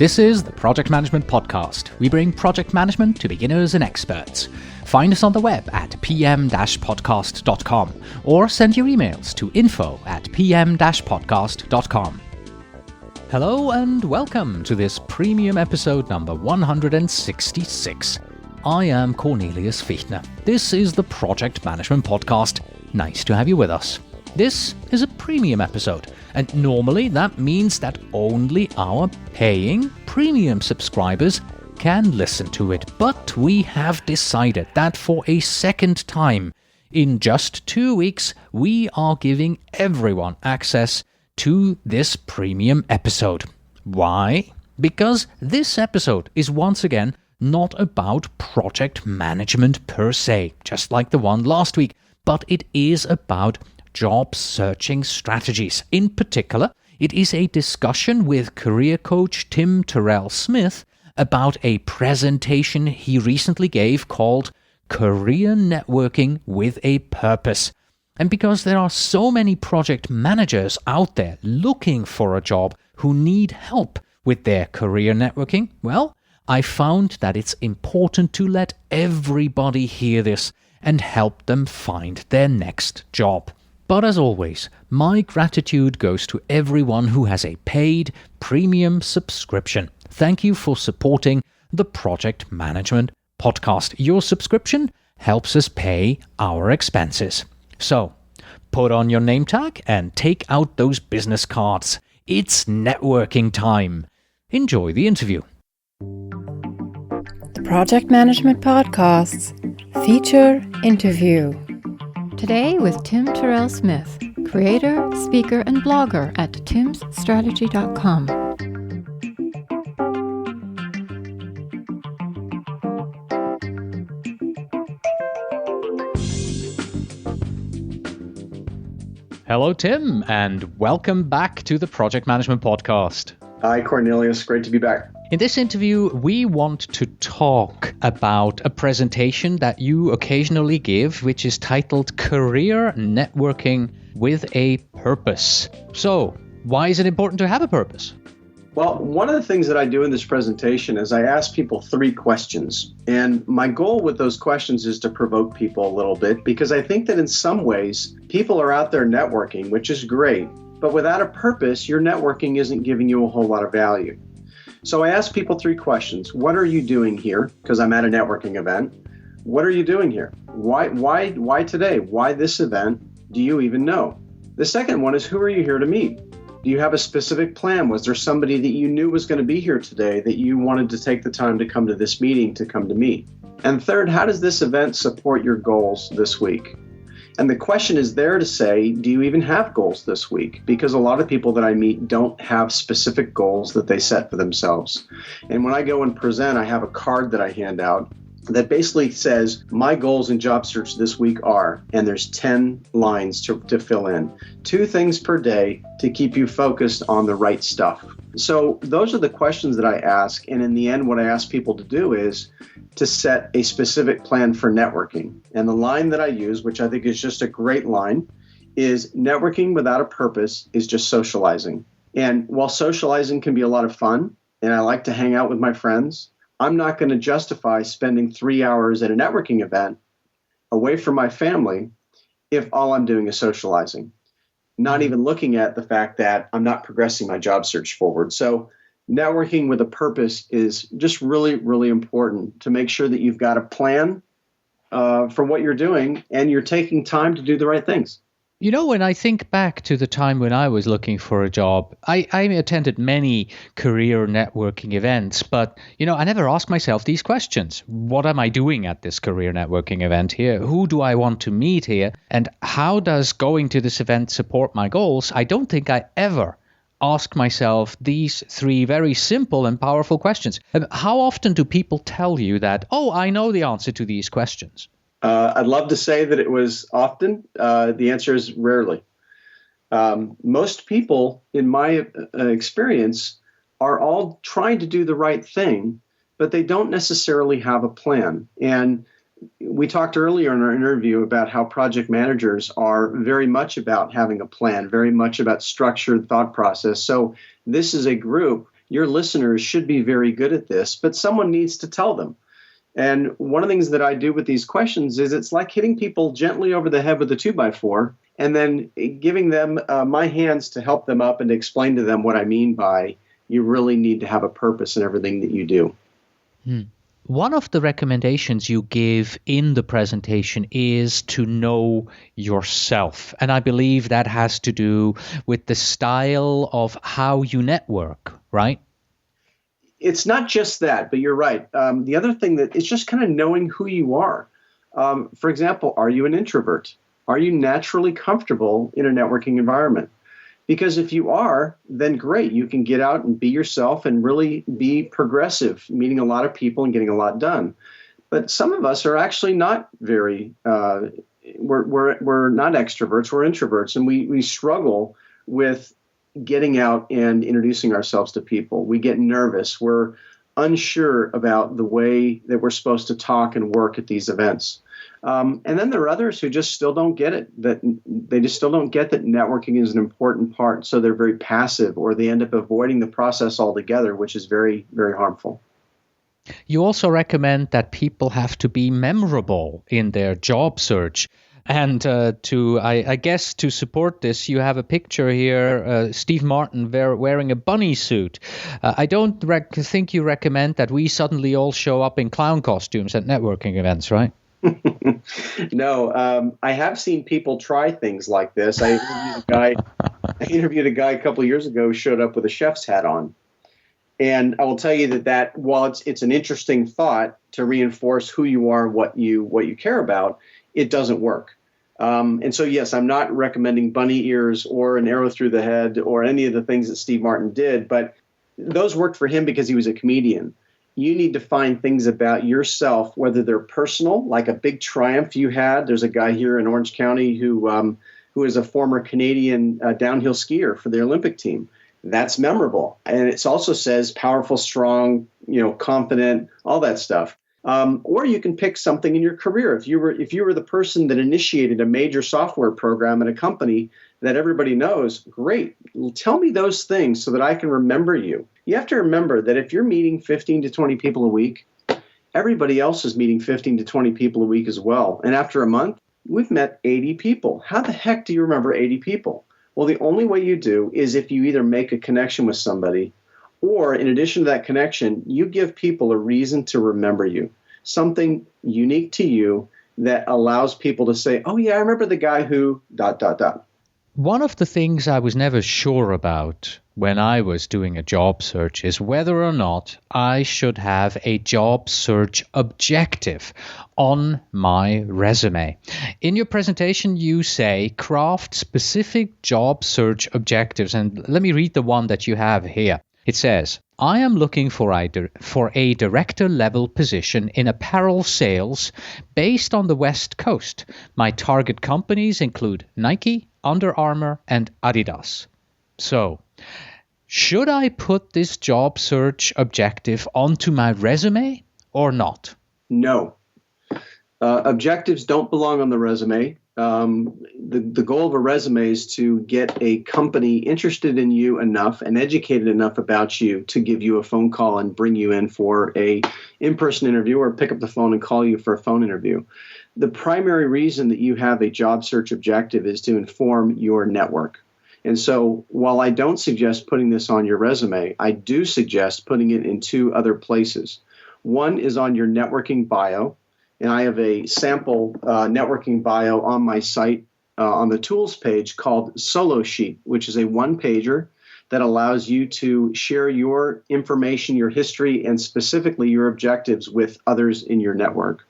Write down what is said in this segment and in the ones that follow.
This is the Project Management Podcast. We bring project management to beginners and experts. Find us on the web at pm-podcast.com or send your emails to info@pm-podcast.com. Hello and welcome to this premium episode number 166. I am Cornelius Fichtner. This is the Project Management Podcast. Nice to have you with us. This is a premium episode, and normally that means that only our paying premium subscribers can listen to it. But we have decided that for a second time, in just 2 weeks, we are giving everyone access to this premium episode. Why? Because this episode is once again not about project management per se, just like the one last week, but it is about job searching strategies. In particular, it is a discussion with career coach Tim Terrell-Smith about a presentation he recently gave called Career Networking with a Purpose. And because there are so many project managers out there looking for a job who need help with their career networking, well, I found that it's important to let everybody hear this and help them find their next job. But as always, my gratitude goes to everyone who has a paid premium subscription. Thank you for supporting the Project Management Podcast. Your subscription helps us pay our expenses. So, put on your name tag and take out those business cards. It's networking time. Enjoy the interview. The Project Management Podcasts feature interview. Today with Tim Terrell-Smith, creator, speaker, and blogger at timsstrategy.com. Hello, Tim, and welcome back to the Project Management Podcast. Hi, Cornelius. Great to be back. In this interview, we want to talk about a presentation that you occasionally give, which is titled Career Networking with a Purpose. So, why is it important to have a purpose? Well, one of the things that I do in this presentation is I ask people 3 questions. And my goal with those questions is to provoke people a little bit, because I think that in some ways, people are out there networking, which is great. But without a purpose, your networking isn't giving you a whole lot of value. So I ask people 3 questions. What are you doing here? Because I'm at a networking event. What are you doing here? Why today? Why this event? Do you even know? The second one is, who are you here to meet? Do you have a specific plan? Was there somebody that you knew was going to be here today that you wanted to take the time to come to this meeting to come to meet? And third, how does this event support your goals this week? And the question is there to say, do you even have goals this week? Because a lot of people that I meet don't have specific goals that they set for themselves. And when I go and present, I have a card that I hand out that basically says, my goals in job search this week are, and there's 10 lines to fill in. 2 things per day to keep you focused on the right stuff. So those are the questions that I ask. And in the end, what I ask people to do is to set a specific plan for networking. And the line that I use, which I think is just a great line, is networking without a purpose is just socializing. And while socializing can be a lot of fun, and I like to hang out with my friends, I'm not going to justify spending 3 hours at a networking event away from my family if all I'm doing is socializing, not even looking at the fact that I'm not progressing my job search forward. So networking with a purpose is just really, really important to make sure that you've got a plan for what you're doing and you're taking time to do the right things. You know, when I think back to the time when I was looking for a job, I attended many career networking events, but, I never asked myself these questions. What am I doing at this career networking event here? Who do I want to meet here? And how does going to this event support my goals? I don't think I ever ask myself these 3 very simple and powerful questions. How often do people tell you that, I know the answer to these questions? I'd love to say that it was often. The answer is rarely. Most people, in my experience, are all trying to do the right thing, but they don't necessarily have a plan. And we talked earlier in our interview about how project managers are very much about having a plan, very much about structured thought process. So this is a group your listeners should be very good at this, but someone needs to tell them. And one of the things that I do with these questions is it's like hitting people gently over the head with a 2x4 and then giving them my hands to help them up and to explain to them what I mean by you really need to have a purpose in everything that you do. One of the recommendations you give in the presentation is to know yourself. And I believe that has to do with the style of how you network, right? It's not just that, but you're right. The other thing that it's just kind of knowing who you are. For example, are you an introvert? Are you naturally comfortable in a networking environment? Because if you are, then great. You can get out and be yourself and really be progressive, meeting a lot of people and getting a lot done. But some of us are actually not very, we're not extroverts, we're introverts, and we struggle with getting out and introducing ourselves to people. We get nervous. We're unsure about the way that we're supposed to talk and work at these events. And then there are others who just still don't get it, that they just still don't get that networking is an important part. So they're very passive, or they end up avoiding the process altogether, which is very, very harmful. You also recommend that people have to be memorable in their job search. And I guess to support this, you have a picture here, Steve Martin wearing a bunny suit. I don't think you recommend that we suddenly all show up in clown costumes at networking events, right? No, I have seen people try things like this. I interviewed a guy a couple of years ago who showed up with a chef's hat on. And I will tell you that while it's an interesting thought to reinforce who you are, what you care about, it doesn't work. And so, yes, I'm not recommending bunny ears or an arrow through the head or any of the things that Steve Martin did, but those worked for him because he was a comedian. You need to find things about yourself, whether they're personal, like a big triumph you had. There's a guy here in Orange County who is a former Canadian downhill skier for the Olympic team. That's memorable. And it also says powerful, strong, confident, all that stuff. Or you can pick something in your career. If you were the person that initiated a major software program at a company that everybody knows, great. Tell me those things so that I can remember you. You have to remember that if you're meeting 15 to 20 people a week, everybody else is meeting 15 to 20 people a week as well. And after a month, we've met 80 people. How the heck do you remember 80 people? Well, the only way you do is if you either make a connection with somebody, or in addition to that connection, you give people a reason to remember you, something unique to you that allows people to say, oh, yeah, I remember the guy who ... One of the things I was never sure about when I was doing a job search is whether or not I should have a job search objective on my resume. In your presentation, you say craft specific job search objectives. And let me read the one that you have here. It says, I am looking for a director level position in apparel sales based on the West Coast. My target companies include Nike, Under Armour, and Adidas. So, should I put this job search objective onto my resume or not? No. Objectives don't belong on the resume. The goal of a resume is to get a company interested in you enough and educated enough about you to give you a phone call and bring you in for a in-person interview or pick up the phone and call you for a phone interview. The primary reason that you have a job search objective is to inform your network. And so while I don't suggest putting this on your resume, I do suggest putting it in two other places. One is on your networking bio. And I have a sample networking bio on my site on the tools page called Solo Sheet, which is a one-pager that allows you to share your information, your history, and specifically your objectives with others in your network.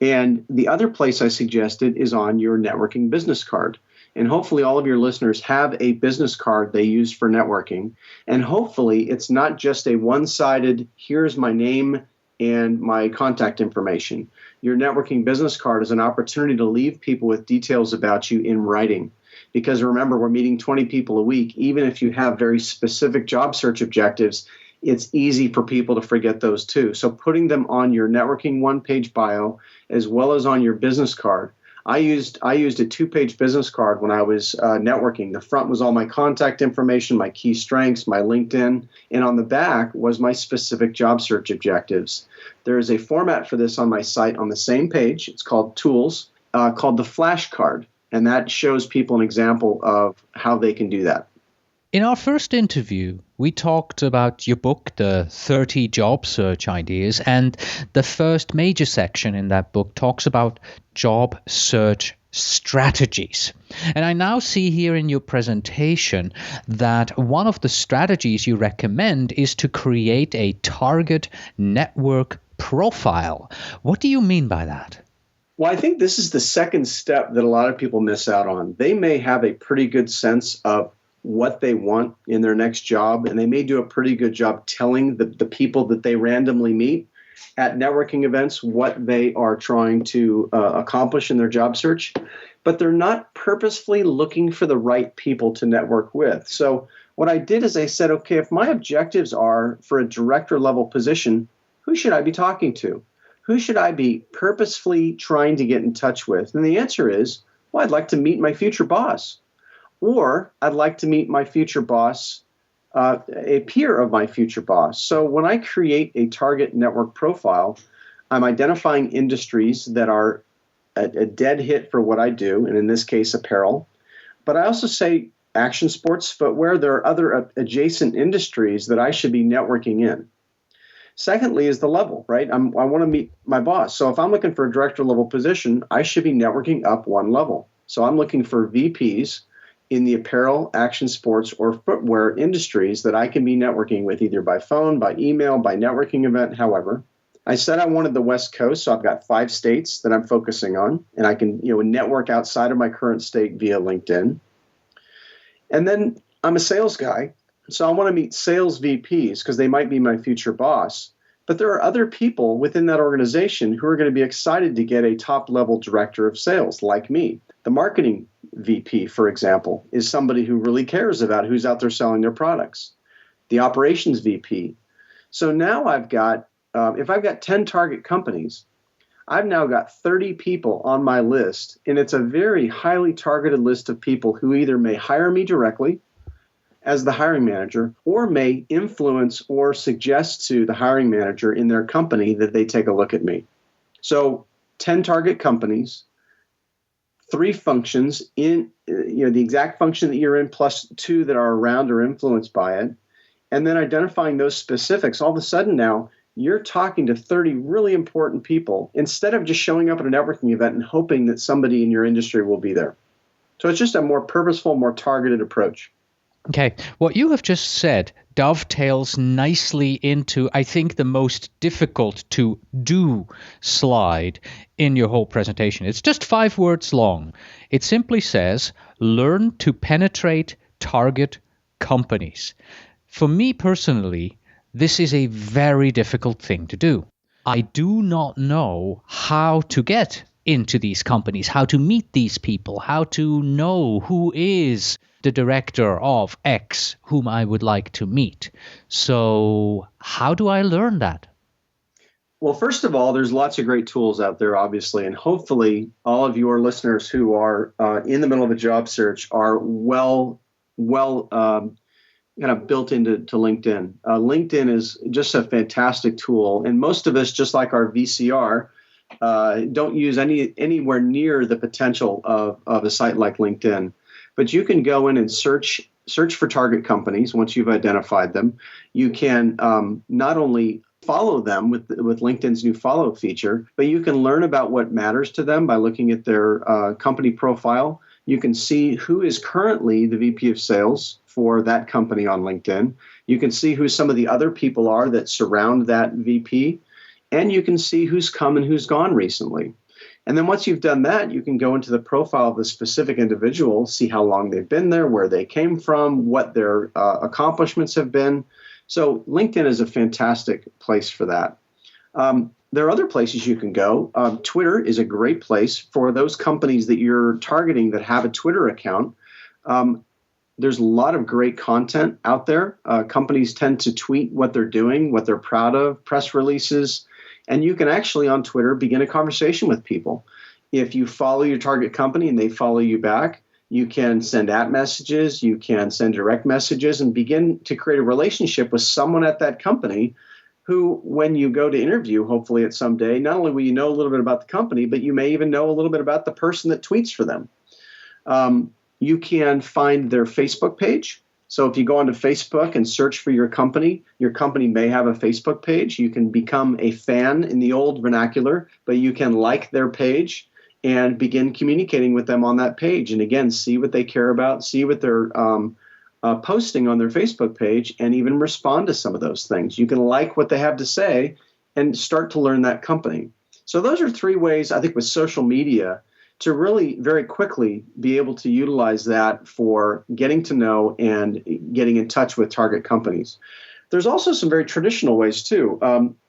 And the other place I suggested is on your networking business card. And hopefully all of your listeners have a business card they use for networking. And hopefully it's not just a one-sided, here's my name and my contact information. Your networking business card is an opportunity to leave people with details about you in writing. Because remember, we're meeting 20 people a week. Even if you have very specific job search objectives, it's easy for people to forget those too. So putting them on your networking one-page bio, as well as on your business card, I used a 2-page business card when I was networking. The front was all my contact information, my key strengths, my LinkedIn, and on the back was my specific job search objectives. There is a format for this on my site on the same page. It's called Tools, called the flashcard, and that shows people an example of how they can do that. In our first interview, we talked about your book, The 30 Job Search Ideas, and the first major section in that book talks about job search strategies. And I now see here in your presentation that one of the strategies you recommend is to create a target network profile. What do you mean by that? Well, I think this is the second step that a lot of people miss out on. They may have a pretty good sense of what they want in their next job, and they may do a pretty good job telling the people that they randomly meet at networking events what they are trying to accomplish in their job search, but they're not purposefully looking for the right people to network with. So what I did is I said, okay, if my objectives are for a director level position, who should I be talking to? Who should I be purposefully trying to get in touch with? And the answer is, well, I'd like to meet my future boss. Or I'd like to meet my future boss, a peer of my future boss. So when I create a target network profile, I'm identifying industries that are a dead hit for what I do, and in this case, apparel. But I also say action sports footwear. There are other adjacent industries that I should be networking in. Secondly is the level, right? I want to meet my boss. So if I'm looking for a director level position, I should be networking up one level. So I'm looking for VPs in the apparel, action sports, or footwear industries that I can be networking with either by phone, by email, by networking event, however. I said I wanted the West Coast, so I've got 5 states that I'm focusing on, and I can network outside of my current state via LinkedIn. And then I'm a sales guy, so I want to meet sales VPs because they might be my future boss. But there are other people within that organization who are going to be excited to get a top-level director of sales like me. The marketing VP, for example, is somebody who really cares about who's out there selling their products. The operations VP. So now I've got, if I've got 10 target companies, I've now got 30 people on my list, and it's a very highly targeted list of people who either may hire me directly as the hiring manager or may influence or suggest to the hiring manager in their company that they take a look at me. So 10 target companies, 3 functions in the exact function that you're in plus 2 that are around or influenced by it, and then identifying those specifics. All of a sudden now you're talking to 30 really important people instead of just showing up at a networking event and hoping that somebody in your industry will be there. So it's just a more purposeful, more targeted approach. Okay, what you have just said dovetails nicely into, I think, the most difficult to do slide in your whole presentation. It's just 5 words long. It simply says, learn to penetrate target companies. For me personally, this is a very difficult thing to do. I do not know how to get into these companies, how to meet these people, how to know who is the director of X whom I would like to meet. So how do I learn that? Well, first of all, there's lots of great tools out there, obviously, and hopefully all of your listeners who are in the middle of a job search are well kind of built into LinkedIn. LinkedIn is just a fantastic tool, and most of us, just like our VCR, don't use anywhere near the potential of a site like LinkedIn. But you can go in and search for target companies once you've identified them. You can not only follow them with LinkedIn's new follow feature, but you can learn about what matters to them by looking at their company profile. You can see who is currently the VP of sales for that company on LinkedIn. You can see who some of the other people are that surround that VP, and you can see who's come and who's gone recently. And then once you've done that, you can go into the profile of the specific individual, see how long they've been there, where they came from, what their accomplishments have been. So LinkedIn is a fantastic place for that. There are other places you can go. Twitter is a great place for those companies that you're targeting that have a Twitter account. There's a lot of great content out there. Companies tend to tweet what they're doing, what they're proud of, press releases. And you can actually on Twitter begin a conversation with people. If you follow your target company and they follow you back, you can send messages, you can send direct messages, and begin to create a relationship with someone at that company who, when you go to interview, hopefully at some day, not only will you know a little bit about the company, but you may even know a little bit about the person that tweets for them. You can find their Facebook page. So if you go onto Facebook and search for your company may have a Facebook page. You can become a fan in the old vernacular, but you can like their page and begin communicating with them on that page. And again, see what they care about, see what they're posting on their Facebook page, and even respond to some of those things. You can like what they have to say and start to learn that company. So those are 3 ways, I think, with social media to really very quickly be able to utilize that for getting to know and getting in touch with target companies. There's also some very traditional ways too.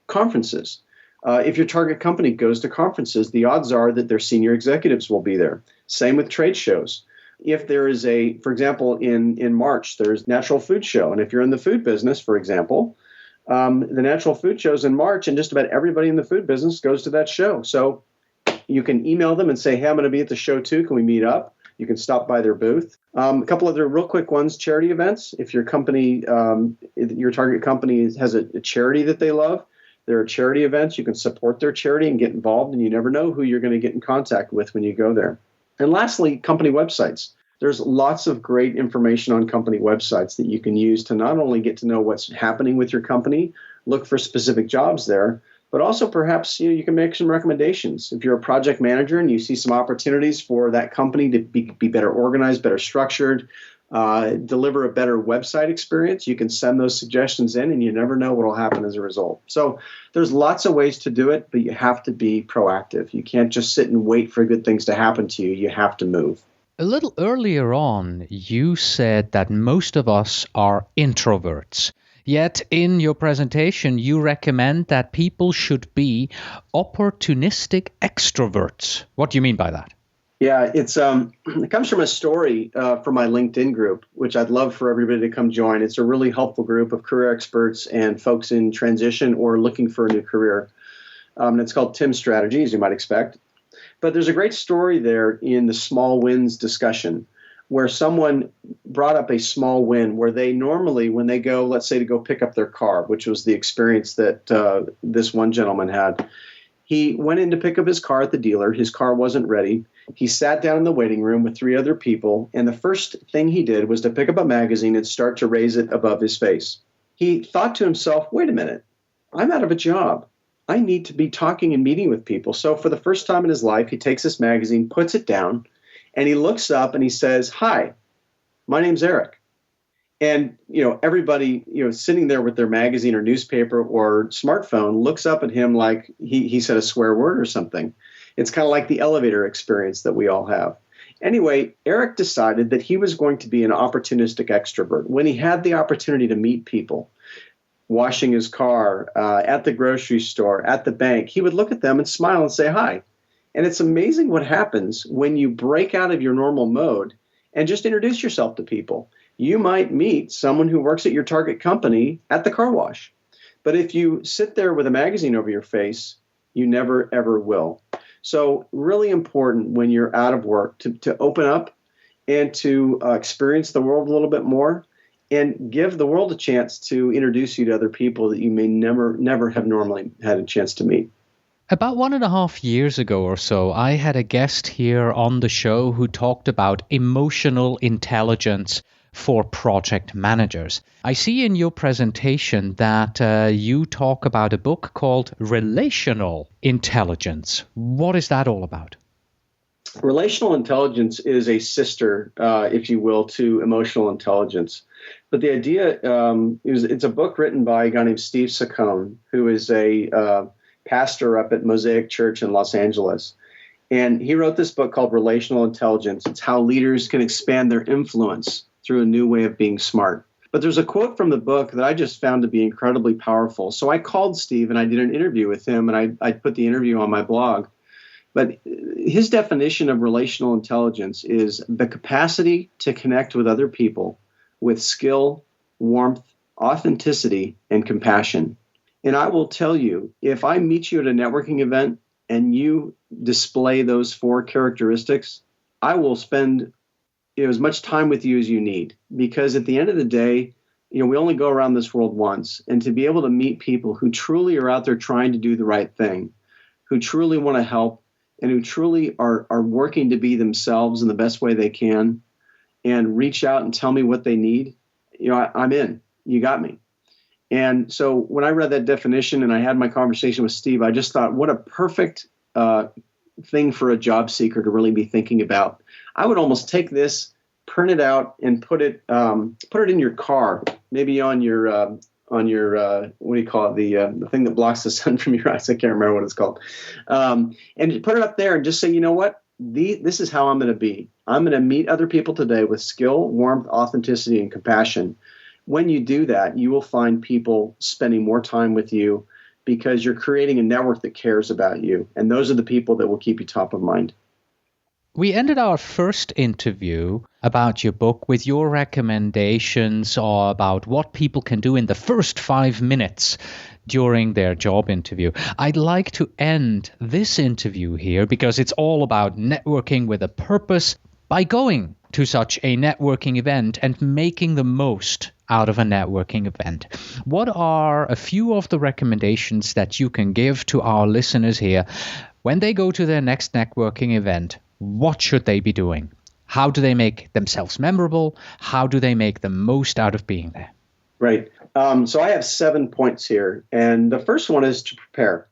Conferences. If your target company goes to conferences, the odds are that their senior executives will be there. Same with trade shows. If there is for example, in March, there's Natural Food Show. And if you're in the food business, for example, the Natural Food Show's in March, and just about everybody in the food business goes to that show. So you can email them and say, hey, I'm going to be at the show too. Can we meet up? You can stop by their booth. A couple other real quick ones, charity events. If your company, your target company has a charity that they love, there are charity events. You can support their charity and get involved, and you never know who you're going to get in contact with when you go there. And lastly, company websites. There's lots of great information on company websites that you can use to not only get to know what's happening with your company, look for specific jobs there, but also perhaps you can make some recommendations. If you're a project manager and you see some opportunities for that company to be better organized, better structured, deliver a better website experience, you can send those suggestions in, and you never know what will happen as a result. So there's lots of ways to do it, but you have to be proactive. You can't just sit and wait for good things to happen to you. You have to move. A little earlier on, you said that most of us are introverts. Yet in your presentation, you recommend that people should be opportunistic extroverts. What do you mean by that? Yeah, it comes from a story from my LinkedIn group, which I'd love for everybody to come join. It's a really helpful group of career experts and folks in transition or looking for a new career. And it's called Tim's Strategy, as you might expect. But there's a great story there in the small wins discussion where someone brought up a small win where they normally, when they go, let's say to go pick up their car, which was the experience that this one gentleman had. He went in to pick up his car at the dealer. His car wasn't ready. He sat down in the waiting room with 3 other people, and the first thing he did was to pick up a magazine and start to raise it above his face. He thought to himself, wait a minute, I'm out of a job. I need to be talking and meeting with people. So for the first time in his life, he takes this magazine, puts it down, and he looks up and he says, hi, my name's Eric. And, everybody, sitting there with their magazine or newspaper or smartphone looks up at him like he said a swear word or something. It's kind of like the elevator experience that we all have. Anyway, Eric decided that he was going to be an opportunistic extrovert. When he had the opportunity to meet people, washing his car, at the grocery store, at the bank, he would look at them and smile and say hi. And it's amazing what happens when you break out of your normal mode and just introduce yourself to people. You might meet someone who works at your target company at the car wash. But if you sit there with a magazine over your face, you never, ever will. So really important when you're out of work to open up and to experience the world a little bit more and give the world a chance to introduce you to other people that you may never have normally had a chance to meet. About 1.5 years ago or so, I had a guest here on the show who talked about emotional intelligence for project managers. I see in your presentation that you talk about a book called Relational Intelligence. What is that all about? Relational intelligence is a sister, if you will, to emotional intelligence. But the idea it's a book written by a guy named Steve Saccone, who is a pastor up at Mosaic Church in Los Angeles. And he wrote this book called Relational Intelligence. It's how leaders can expand their influence through a new way of being smart. But there's a quote from the book that I just found to be incredibly powerful. So I called Steve and I did an interview with him, and I put the interview on my blog. But his definition of relational intelligence is the capacity to connect with other people with skill, warmth, authenticity, and compassion. And I will tell you, if I meet you at a networking event and you display those 4 characteristics, I will spend as much time with you as you need. Because at the end of the day, we only go around this world once. And to be able to meet people who truly are out there trying to do the right thing, who truly want to help, and who truly are working to be themselves in the best way they can, and reach out and tell me what they need, I'm in. You got me. And so when I read that definition and I had my conversation with Steve, I just thought, what a perfect thing for a job seeker to really be thinking about. I would almost take this, print it out, and put it in your car, maybe on your what do you call it, the thing that blocks the sun from your eyes. I can't remember what it's called. And put it up there and just say, you know what? This is how I'm going to be. I'm going to meet other people today with skill, warmth, authenticity, and compassion. When you do that, you will find people spending more time with you because you're creating a network that cares about you. And those are the people that will keep you top of mind. We ended our first interview about your book with your recommendations or about what people can do in the first 5 minutes during their job interview. I'd like to end this interview here because it's all about networking with a purpose by going to such a networking event and making the most out of a networking event. What are a few of the recommendations that you can give to our listeners here when they go to their next networking event? What should they be doing? How do they make themselves memorable? How do they make the most out of being there? Right. So I have 7 points here. And the first one is to prepare.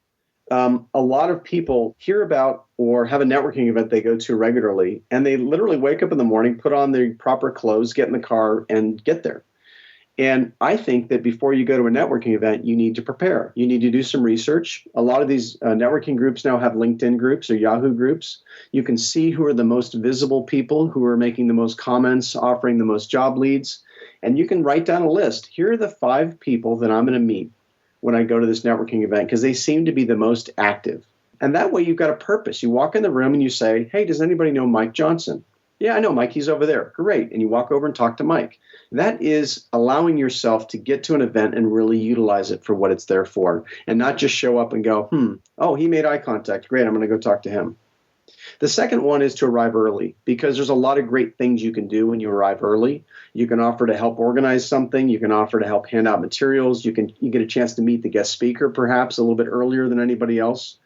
A lot of people hear about or have a networking event they go to regularly, and they literally wake up in the morning, put on their proper clothes, get in the car, and get there. And I think that before you go to a networking event, you need to prepare. You need to do some research. A lot of these networking groups now have LinkedIn groups or Yahoo groups. You can see who are the most visible people, who are making the most comments, offering the most job leads. And you can write down a list. Here are the 5 people that I'm going to meet when I go to this networking event because they seem to be the most active. And that way you've got a purpose. You walk in the room and you say, hey, does anybody know Mike Johnson? Yeah, I know Mike. He's over there. Great. And you walk over and talk to Mike. That is allowing yourself to get to an event and really utilize it for what it's there for and not just show up and go, oh, he made eye contact. Great. I'm going to go talk to him. The second one is to arrive early because there's a lot of great things you can do when you arrive early. You can offer to help organize something. You can offer to help hand out materials. You get a chance to meet the guest speaker perhaps a little bit earlier than anybody else.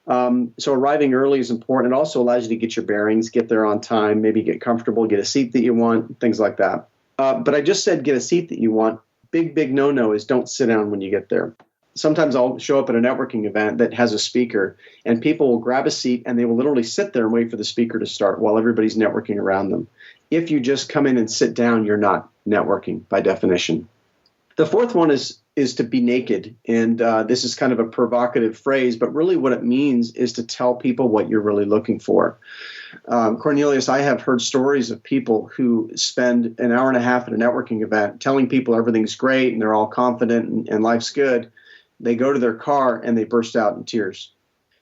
So arriving early is important. It also allows you to get your bearings, get there on time, maybe get comfortable, get a seat that you want, things like that. But I just said get a seat that you want. Big no-no is don't sit down when you get there. Sometimes I'll show up at a networking event that has a speaker, and people will grab a seat, and they will literally sit there and wait for the speaker to start while everybody's networking around them. If you just come in and sit down, you're not networking by definition. The fourth one is to be naked. And this is kind of a provocative phrase, but really what it means is to tell people what you're really looking for. Cornelius, I have heard stories of people who spend an hour and a half at a networking event telling people everything's great and they're all confident and life's good. They go to their car and they burst out in tears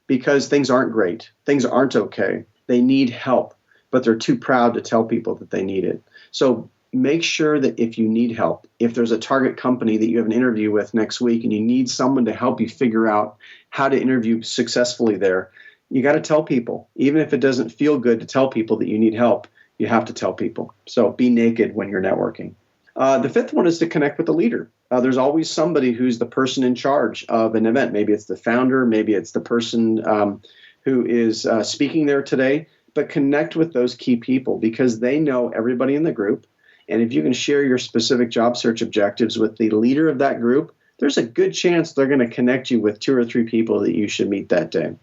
because things aren't great. Things aren't okay. They need help, but they're too proud to tell people that they need it. So make sure that if you need help, if there's a target company that you have an interview with next week and you need someone to help you figure out how to interview successfully there, you got to tell people. Even if it doesn't feel good to tell people that you need help, you have to tell people. So be naked when you're networking. The fifth one is to connect with the leader. There's always somebody who's the person in charge of an event. Maybe it's the founder, maybe it's the person who is speaking there today, but connect with those key people because they know everybody in the group. And if you can share your specific job search objectives with the leader of that group, there's a good chance they're going to connect you with 2 or 3 people that you should meet that day.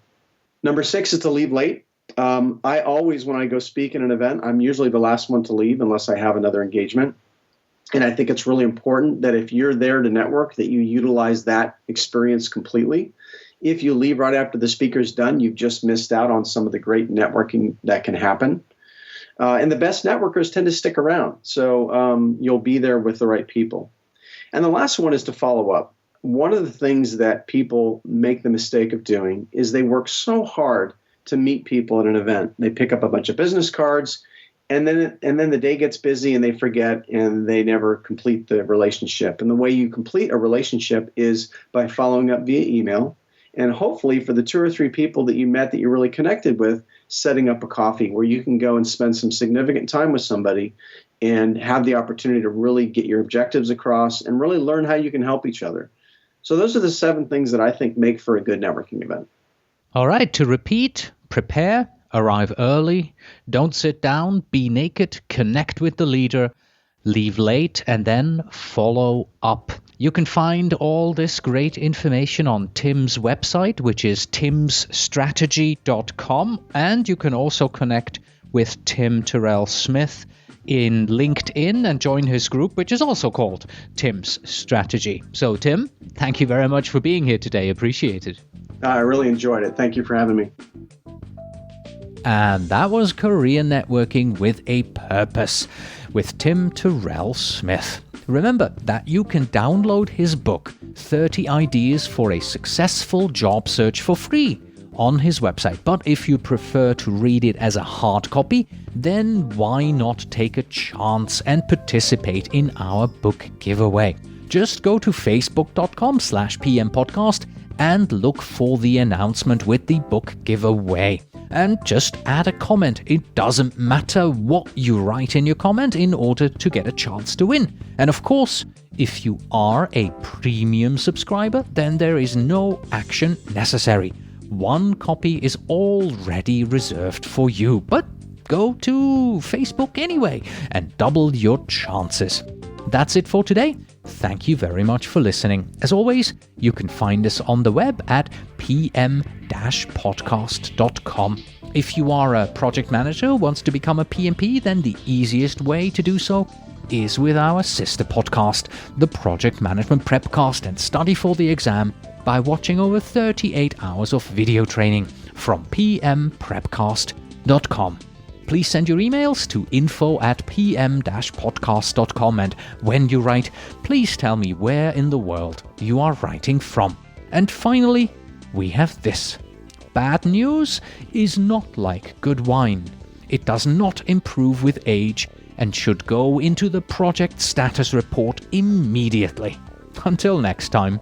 Number 6 is to leave late. I always, when I go speak in an event, I'm usually the last one to leave unless I have another engagement. And I think it's really important that if you're there to network, that you utilize that experience completely. If you leave right after the speaker's done, you've just missed out on some of the great networking that can happen. And the best networkers tend to stick around. So you'll be there with the right people. And the last one is to follow up. One of the things that people make the mistake of doing is they work so hard to meet people at an event. They pick up a bunch of business cards, and then the day gets busy and they forget and they never complete the relationship. And the way you complete a relationship is by following up via email And hopefully for the 2 or 3 people that you met that you really connected with, setting up a coffee where you can go and spend some significant time with somebody and have the opportunity to really get your objectives across and really learn how you can help each other. So those are the 7 things that I think make for a good networking event. All right, to repeat, prepare, arrive early, don't sit down, be naked, connect with the leader, leave late, and then follow up. You can find all this great information on Tim's website, which is timsstrategy.com, and you can also connect with Tim Terrell-Smith in LinkedIn and join his group, which is also called Tim's Strategy. So, Tim, thank you very much for being here today. Appreciate it. I really enjoyed it. Thank you for having me. And that was Career Networking with a Purpose with Tim Terrell-Smith. Remember that you can download his book, 30 Ideas for a Successful Job Search, for free on his website. But if you prefer to read it as a hard copy, then why not take a chance and participate in our book giveaway? Just go to facebook.com/pmpodcast and look for the announcement with the book giveaway. And just add a comment. It doesn't matter what you write in your comment in order to get a chance to win. And of course, if you are a premium subscriber, then there is no action necessary. 1 copy is already reserved for you, but go to Facebook anyway and double your chances. That's it for today. Thank you very much for listening. As always, you can find us on the web at pm-podcast.com. If you are a project manager who wants to become a PMP, then the easiest way to do so is with our sister podcast, the Project Management Prepcast and Study for the Exam, by watching over 38 hours of video training from pmprepcast.com. Please send your emails to info@pm-podcast.com, and when you write, please tell me where in the world you are writing from. And finally, we have this. Bad news is not like good wine. It does not improve with age and should go into the project status report immediately. Until next time.